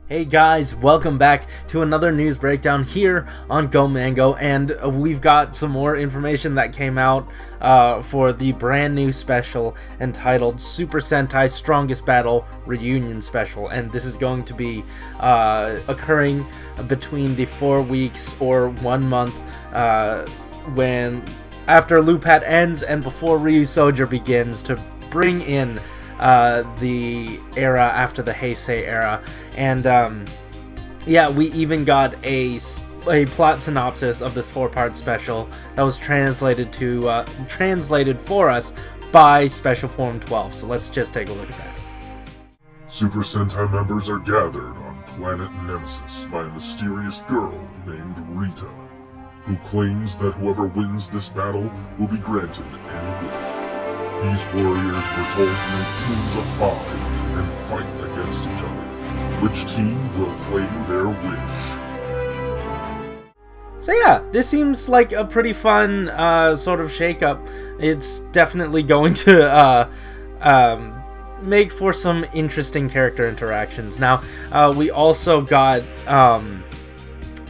Hey guys, welcome back to another news breakdown here on AniMango, and we've got some more information that came out for the brand new special entitled Super Sentai Strongest Battle Reunion Special, and this is going to be occurring between the 4 weeks or 1 month when after Lupat ends and before Ryu Soldier begins, to bring in the era after the Heisei era. And yeah, we even got a plot synopsis of this 4-part special that was translated for us by Special Form 12. So let's just take a look at that. Super Sentai members are gathered on planet Nemesis by a mysterious girl named Rita, who claims that whoever wins this battle will be granted any wish. These warriors were told to make teams of 5 and fight against each other. Which team will claim their wish? So yeah, this seems like a pretty fun sort of shakeup. It's definitely going to make for some interesting character interactions. Now, we also got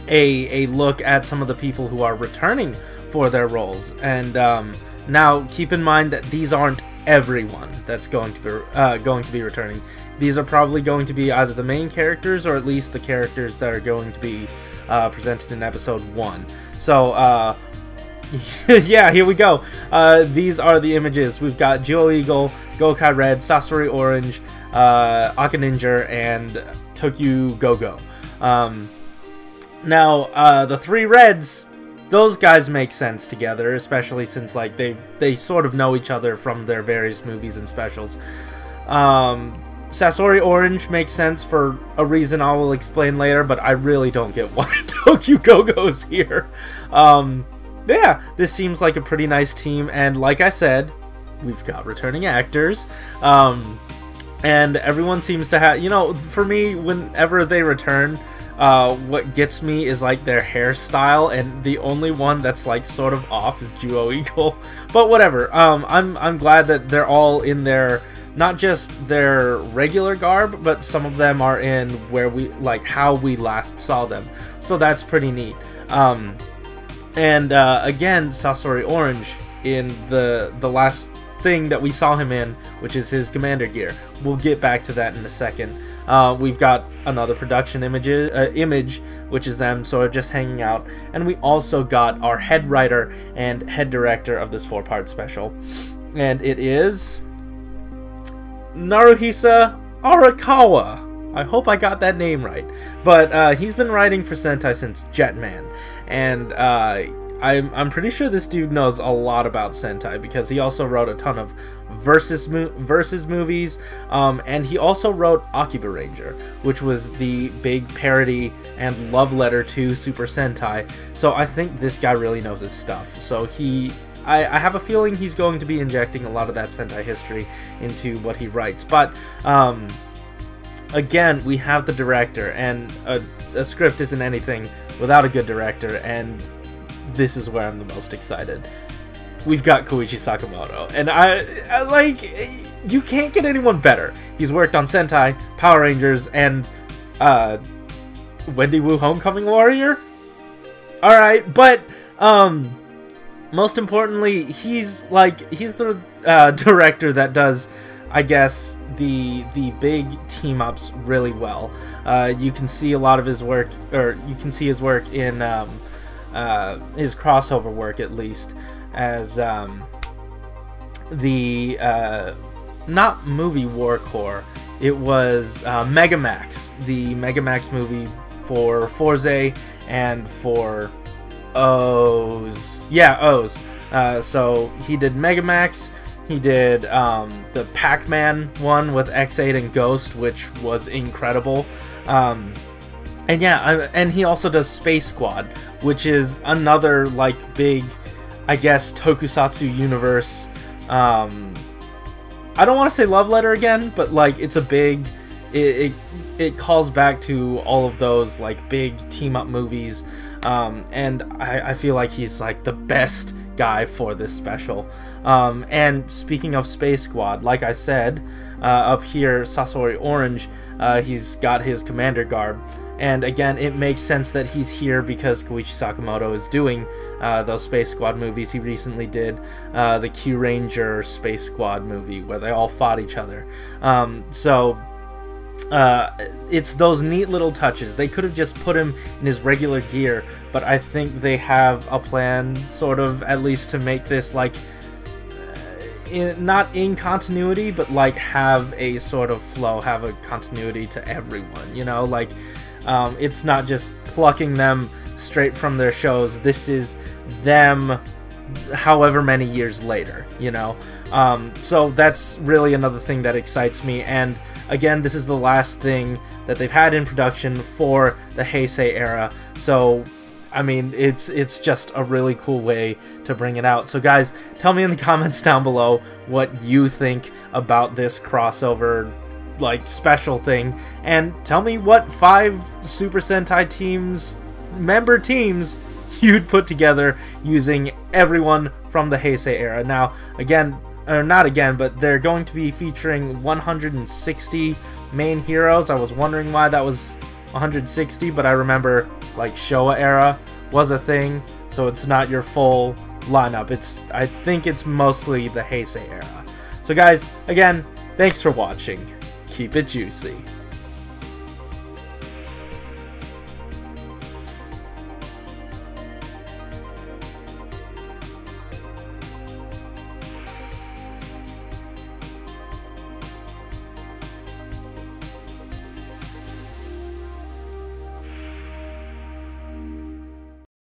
a look at some of the people who are returning for their roles, and now, keep in mind that these aren't everyone that's going to be returning. These are probably going to be either the main characters or at least the characters that are going to be presented in episode 1. So, yeah, here we go. These are the images. We've got Jewel Eagle, Gokai Red, Sasori Orange, Akaninja, and Tokyu Go-Go. Now, the 3 Reds, those guys make sense together, especially since like they sort of know each other from their various movies and specials. Sasori Orange makes sense for a reason I will explain later, but I really don't get why Tokyu Go-Go's here. Yeah, this seems like a pretty nice team, and like I said, we've got returning actors. And everyone seems to have, you know, for me, whenever they return, what gets me is like their hairstyle, and the only one that's like sort of off is Jewel Eagle. But whatever. I'm glad that they're all in their, not just their regular garb, but some of them are in where we like how we last saw them. So that's pretty neat. And again, Sasori Orange in the last thing that we saw him in, which is his commander gear. We'll get back to that in a second. We've got another production image, which is them sort of just hanging out, and we also got our head writer and head director of this 4-part special, and it is Naruhisa Arakawa. I hope I got that name right, but he's been writing for Sentai since Jetman, and I'm pretty sure this dude knows a lot about Sentai because he also wrote a ton of versus movies, and he also wrote Akiba Ranger, which was the big parody and love letter to Super Sentai. So I think this guy really knows his stuff. So I have a feeling he's going to be injecting a lot of that Sentai history into what he writes. But again, we have the director, and a script isn't anything without a good director, and this is where I'm the most excited. We've got Koichi Sakamoto, and I like, you can't get anyone better. He's worked on Sentai, Power Rangers, and Wendy Wu Homecoming Warrior. Alright, but most importantly, he's the director that does, I guess, the big team-ups really well. You can see a lot of his work, or you can see his work in his crossover work, at least, as the not movie War Core, it was Megamax, the Megamax movie for Forze and for O's. Yeah, O's. So he did Megamax, he did the Pac-Man one with X8 and Ghost, which was incredible. And yeah, and he also does Space Squad, which is another like big, I guess, tokusatsu universe. I don't want to say love letter again, but like it's a big, it calls back to all of those like big team up movies, and I feel like he's like the best guy for this special. And speaking of Space Squad, like I said, up here, Sasori Orange, he's got his commander garb. And again, it makes sense that he's here because Koichi Sakamoto is doing those Space Squad movies. He recently did the Q Ranger Space Squad movie where they all fought each other. It's those neat little touches. They could have just put him in his regular gear, but I think they have a plan, sort of, at least to make this like not in continuity, but like have a sort of flow, have a continuity to everyone, you know, like it's not just plucking them straight from their shows. This is them however many years later, you know. So that's really another thing that excites me. And again, this is the last thing that they've had in production for the Heisei era, so I mean, it's just a really cool way to bring it out. So guys, tell me in the comments down below what you think about this crossover like special thing, and tell me what 5 Super Sentai teams, member teams, you'd put together using everyone from the Heisei era. Now, again, or not again, but they're going to be featuring 160 main heroes. I was wondering why that was 160, but I remember like Showa era was a thing, so it's not your full lineup. I think it's mostly the Heisei era. So guys, again, thanks for watching. Keep it juicy.